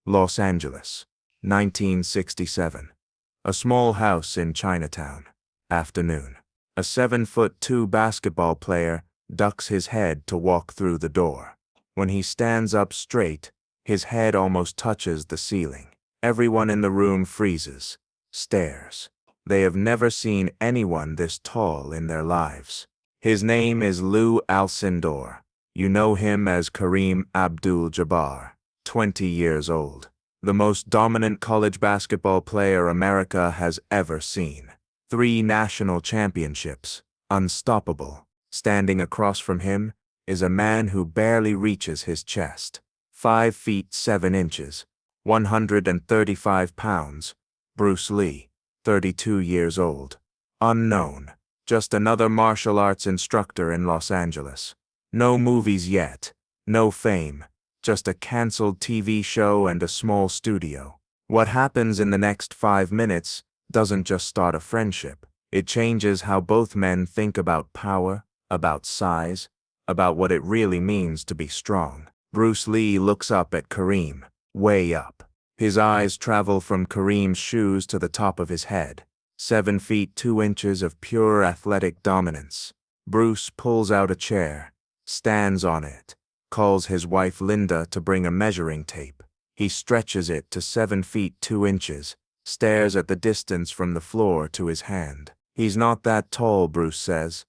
Los Angeles, 1967. A small house in Chinatown. Afternoon. A 7'2" basketball player ducks his head to walk through the door. When he stands up straight, his head almost touches the ceiling. Everyone in the room freezes, stares. They have never seen anyone this tall in their lives. His name is Lou Alcindor. You know him as Kareem Abdul-Jabbar, 20 years old. The most dominant college basketball player America has ever seen. 3 national championships, unstoppable. Standing across from him is a man who barely reaches his chest. 5 feet 7 inches, 135 pounds. Bruce Lee, 32 years old. Unknown. Just another martial arts instructor in Los Angeles. No movies yet, no fame, just a canceled TV show and a small studio. What happens in the next 5 minutes doesn't just start a friendship. It changes how both men think about power, about size, about what it really means to be strong. Bruce Lee looks up at Kareem, way up. His eyes travel from Kareem's shoes to the top of his head. 7 feet 2 inches of pure athletic dominance. Bruce pulls out a chair, stands on it, calls his wife Linda to bring a measuring tape. He stretches it to 7 feet 2 inches, stares at the distance from the floor to his hand. He's not that tall, Bruce says.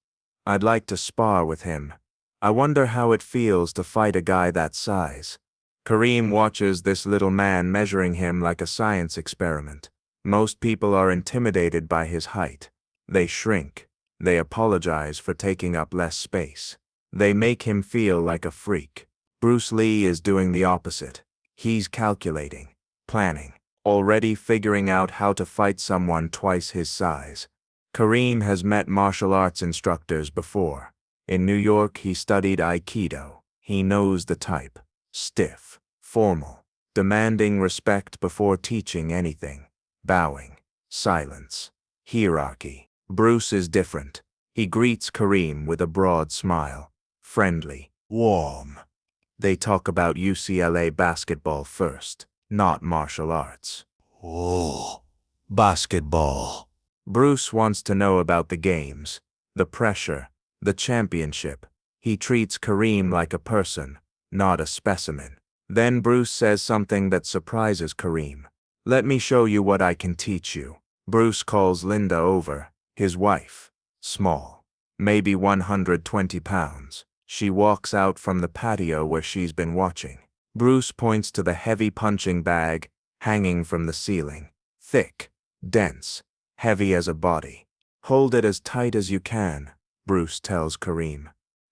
I'd like to spar with him. I wonder how it feels to fight a guy that size. Kareem watches this little man measuring him like a science experiment. Most people are intimidated by his height. They shrink. They apologize for taking up less space. They make him feel like a freak. Bruce Lee is doing the opposite. He's calculating, planning, already figuring out how to fight someone twice his size. Kareem has met martial arts instructors before. In New York, he studied Aikido. He knows the type. Stiff, formal, demanding respect before teaching anything. Bowing, silence, hierarchy. Bruce is different. He greets Kareem with a broad smile. Friendly, warm. They talk about UCLA basketball first, not martial arts. Oh, basketball. Bruce wants to know about the games, the pressure, the championship. He treats Kareem like a person, not a specimen. Then Bruce says something that surprises Kareem. Let me show you what I can teach you. Bruce calls Linda over, his wife. Small, maybe 120 pounds. She walks out from the patio where she's been watching. Bruce points to the heavy punching bag hanging from the ceiling. Thick, dense, heavy as a body. Hold it as tight as you can, Bruce tells Kareem.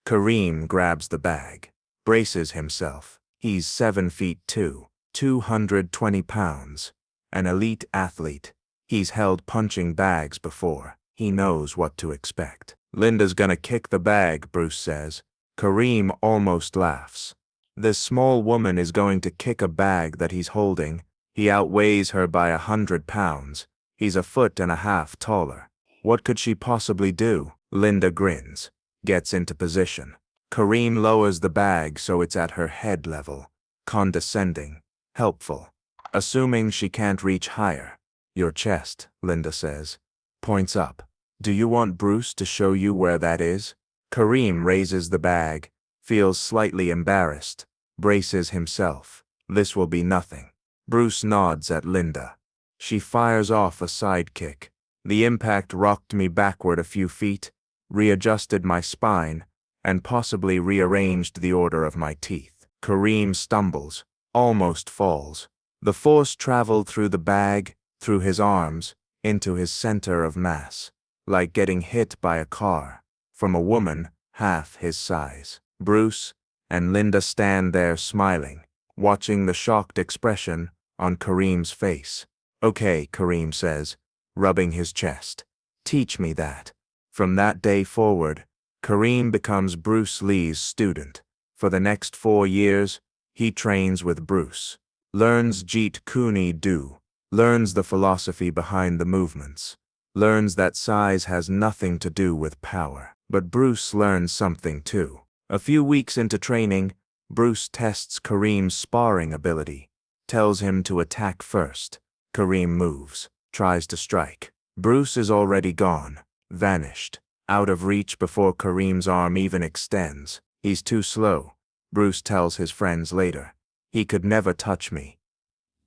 Kareem grabs the bag, braces himself. He's 7 feet 2, 220 pounds. An elite athlete. He's held punching bags before. He knows what to expect. Linda's gonna kick the bag, Bruce says. Kareem almost laughs. This small woman is going to kick a bag that he's holding. He outweighs her by 100 pounds. He's a foot and a half taller. What could she possibly do? Linda grins, gets into position. Kareem lowers the bag so it's at her head level. Condescending, helpful. Assuming she can't reach higher. Your chest, Linda says. Points up. Do you want Bruce to show you where that is? Kareem raises the bag, feels slightly embarrassed, braces himself. This will be nothing. Bruce nods at Linda. She fires off a side kick. The impact rocked me backward a few feet, readjusted my spine, and possibly rearranged the order of my teeth. Kareem stumbles, almost falls. The force traveled through the bag, through his arms, into his center of mass, like getting hit by a car. From a woman half his size. Bruce and Linda stand there smiling, watching the shocked expression on Kareem's face. Okay, Kareem says, rubbing his chest. Teach me that. From that day forward, Kareem becomes Bruce Lee's student. For the next 4 years, he trains with Bruce. Learns Jeet Kune do. Learns the philosophy behind the movements. Learns that size has nothing to do with power. But Bruce learns something too. A few weeks into training, Bruce tests Kareem's sparring ability. tells him to attack first. Kareem moves, tries to strike. Bruce is already gone, vanished, out of reach before Kareem's arm even extends. He's too slow, Bruce tells his friends later. He could never touch me.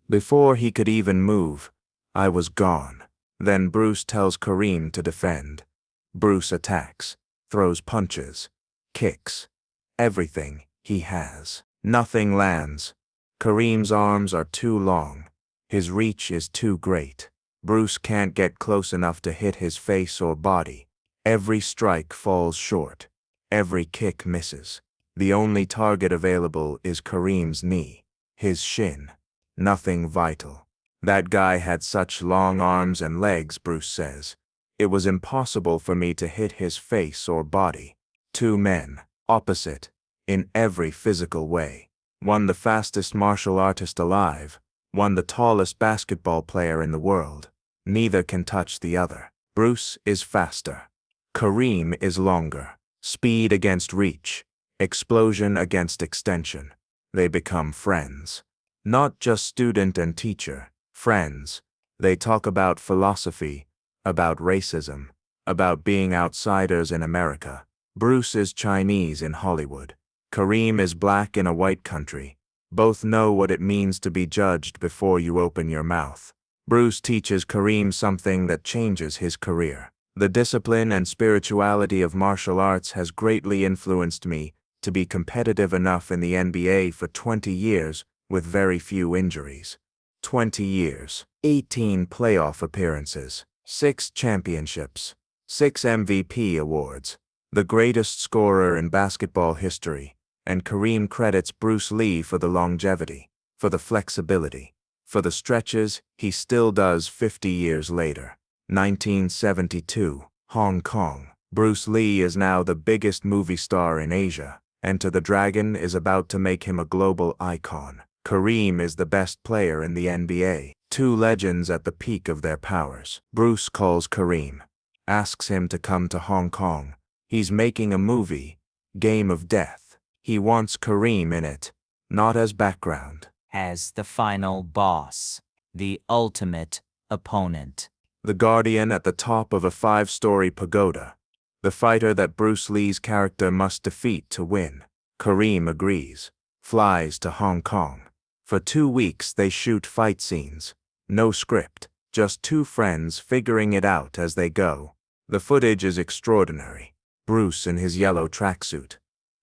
Before he could even move, I was gone. Then Bruce tells Kareem to defend. Bruce attacks, throws punches, kicks. Everything he has. Nothing lands. Kareem's arms are too long. His reach is too great. Bruce can't get close enough to hit his face or body. Every strike falls short. Every kick misses. The only target available is Kareem's knee, his shin. Nothing vital. That guy had such long arms and legs, Bruce says. It was impossible for me to hit his face or body. Two men, opposite, in every physical way. One the fastest martial artist alive, one the tallest basketball player in the world. Neither can touch the other. Bruce is faster. Kareem is longer. Speed against reach. Explosion against extension. They become friends. Not just student and teacher, friends. They talk about philosophy, about racism, about being outsiders in America. Bruce is Chinese in Hollywood. Kareem is black in a white country. Both know what it means to be judged before you open your mouth. Bruce teaches Kareem something that changes his career. The discipline and spirituality of martial arts has greatly influenced me to be competitive enough in the NBA for 20 years with very few injuries. 20 years, 18 playoff appearances, 6 championships, 6 MVP awards, the greatest scorer in basketball history, and Kareem credits Bruce Lee for the longevity, for the flexibility, for the stretches he still does 50 years later. 1972, Hong Kong. Bruce Lee is now the biggest movie star in Asia. Enter the Dragon is about to make him a global icon. Kareem is the best player in the NBA. Two legends at the peak of their powers. Bruce calls Kareem, asks him to come to Hong Kong. He's making a movie, Game of Death. He wants Kareem in it, not as background. As the final boss, the ultimate opponent. The guardian at the top of a 5-story pagoda. The fighter that Bruce Lee's character must defeat to win. Kareem agrees, flies to Hong Kong. For 2 weeks they shoot fight scenes. No script, just two friends figuring it out as they go. The footage is extraordinary. Bruce in his yellow tracksuit.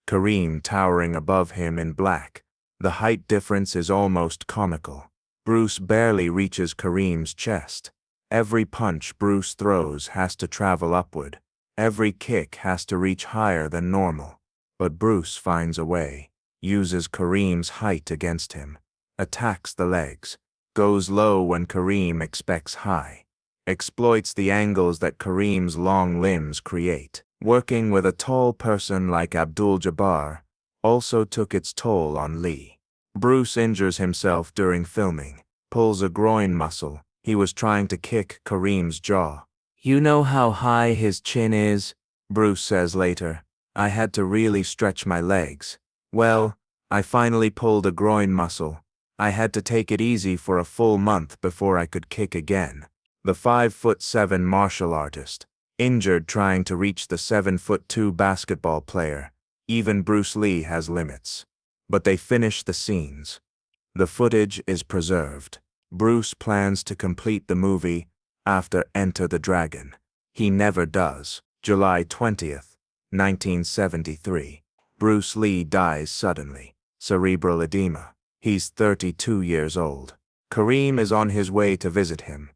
Kareem towering above him in black. The height difference is almost comical. Bruce barely reaches Kareem's chest. Every punch Bruce throws has to travel upward. Every kick has to reach higher than normal. But Bruce finds a way, uses Kareem's height against him, attacks the legs, goes low when Kareem expects high, exploits the angles that Kareem's long limbs create. Working with a tall person like Abdul-Jabbar also took its toll on Lee. Bruce injures himself during filming, pulls a groin muscle. He was trying to kick Kareem's jaw. You know how high his chin is? Bruce says later. I had to really stretch my legs. Well, I finally pulled a groin muscle. I had to take it easy for a full month before I could kick again. The 5'7" martial artist, injured trying to reach the 7'2" basketball player. Even Bruce Lee has limits. But they finish the scenes. The footage is preserved. Bruce plans to complete the movie after Enter the Dragon. He never does. July 20th, 1973. Bruce Lee dies suddenly. Cerebral edema. He's 32 years old. Kareem is on his way to visit him.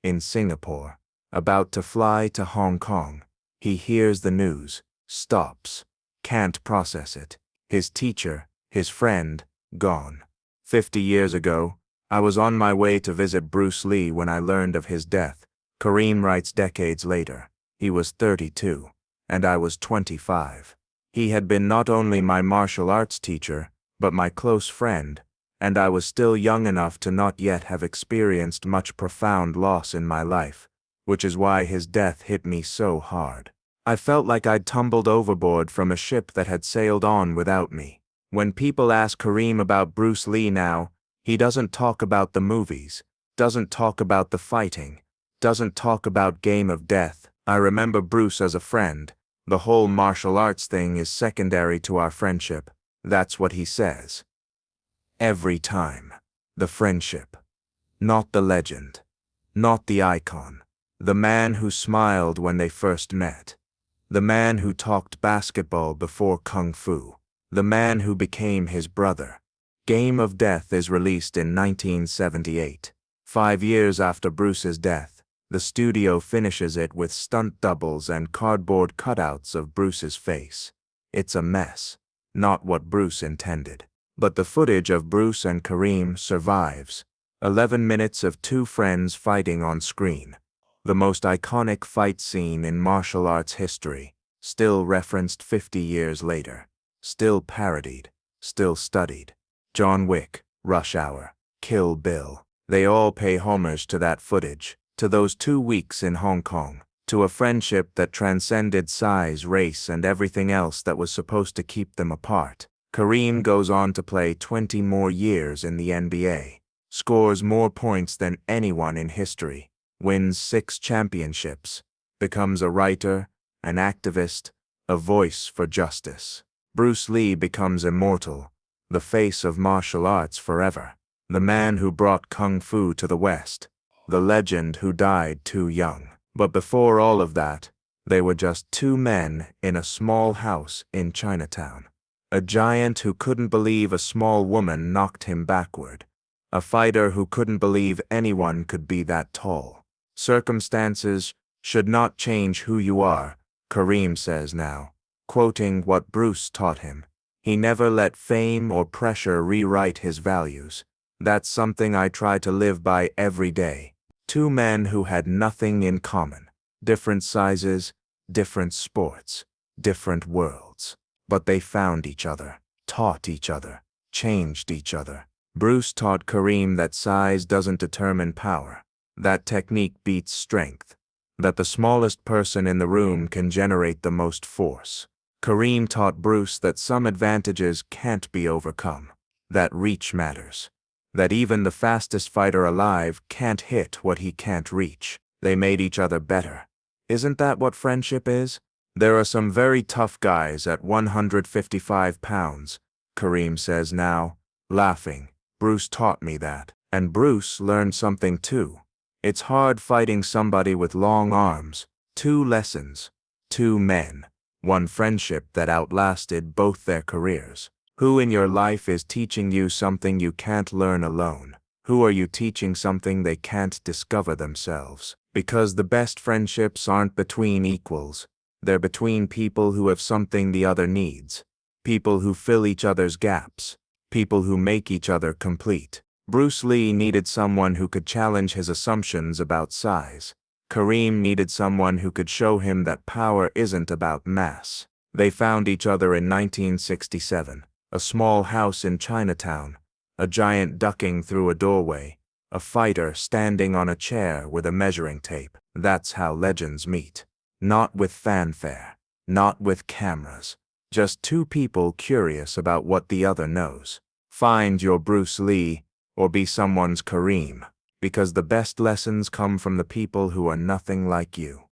In Singapore. About to fly to Hong Kong. He hears the news. Stops. Can't process it. His teacher, his friend, gone. 50 years ago, I was on my way to visit Bruce Lee when I learned of his death. Kareem writes decades later. He was 32, and I was 25. He had been not only my martial arts teacher, but my close friend, and I was still young enough to not yet have experienced much profound loss in my life, which is why his death hit me so hard. I felt like I'd tumbled overboard from a ship that had sailed on without me. When people ask Kareem about Bruce Lee now, He doesn't talk about the movies, doesn't talk about the fighting, doesn't talk about Game of Death. I remember Bruce as a friend. The whole martial arts thing is secondary to our friendship. That's what he says. Every time. The friendship. Not the legend. Not the icon. The man who smiled when they first met. The man who talked basketball before Kung Fu. The man who became his brother. Game of Death is released in 1978. 5 years after Bruce's death, the studio finishes it with stunt doubles and cardboard cutouts of Bruce's face. It's a mess. Not what Bruce intended. But the footage of Bruce and Kareem survives. 11 minutes of two friends fighting on screen. The most iconic fight scene in martial arts history, still referenced 50 years later, still parodied, still studied. John Wick, Rush Hour, Kill Bill, they all pay homage to that footage, to those 2 weeks in Hong Kong, to a friendship that transcended size, race, and everything else that was supposed to keep them apart. Kareem goes on to play 20 more years in the NBA, scores more points than anyone in history, wins 6 championships, becomes a writer, an activist, a voice for justice. Bruce Lee becomes immortal, the face of martial arts forever, the man who brought Kung Fu to the West, the legend who died too young. But before all of that, they were just 2 men in a small house in Chinatown. A giant who couldn't believe a small woman knocked him backward. A fighter who couldn't believe anyone could be that tall. Circumstances should not change who you are, Kareem says now, quoting what Bruce taught him. He never let fame or pressure rewrite his values. That's something I try to live by every day. 2 men who had nothing in common. Different sizes, different sports, different worlds. But they found each other, taught each other, changed each other. Bruce taught Kareem that size doesn't determine power, that technique beats strength, that the smallest person in the room can generate the most force. Kareem taught Bruce that some advantages can't be overcome, that reach matters, that even the fastest fighter alive can't hit what he can't reach. They made each other better. Isn't that what friendship is? There are some very tough guys at 155 pounds, Kareem says now, laughing. Bruce taught me that. And Bruce learned something too. It's hard fighting somebody with long arms. 2 lessons. 2 men. 1 friendship that outlasted both their careers. Who in your life is teaching you something you can't learn alone? Who are you teaching something they can't discover themselves? Because the best friendships aren't between equals. They're between people who have something the other needs. People who fill each other's gaps. People who make each other complete. Bruce Lee needed someone who could challenge his assumptions about size. Kareem needed someone who could show him that power isn't about mass. They found each other in 1967, a small house in Chinatown, a giant ducking through a doorway, a fighter standing on a chair with a measuring tape. That's how legends meet. Not with fanfare, not with cameras, just 2 people curious about what the other knows. Find your Bruce Lee, or be someone's Kareem, because the best lessons come from the people who are nothing like you.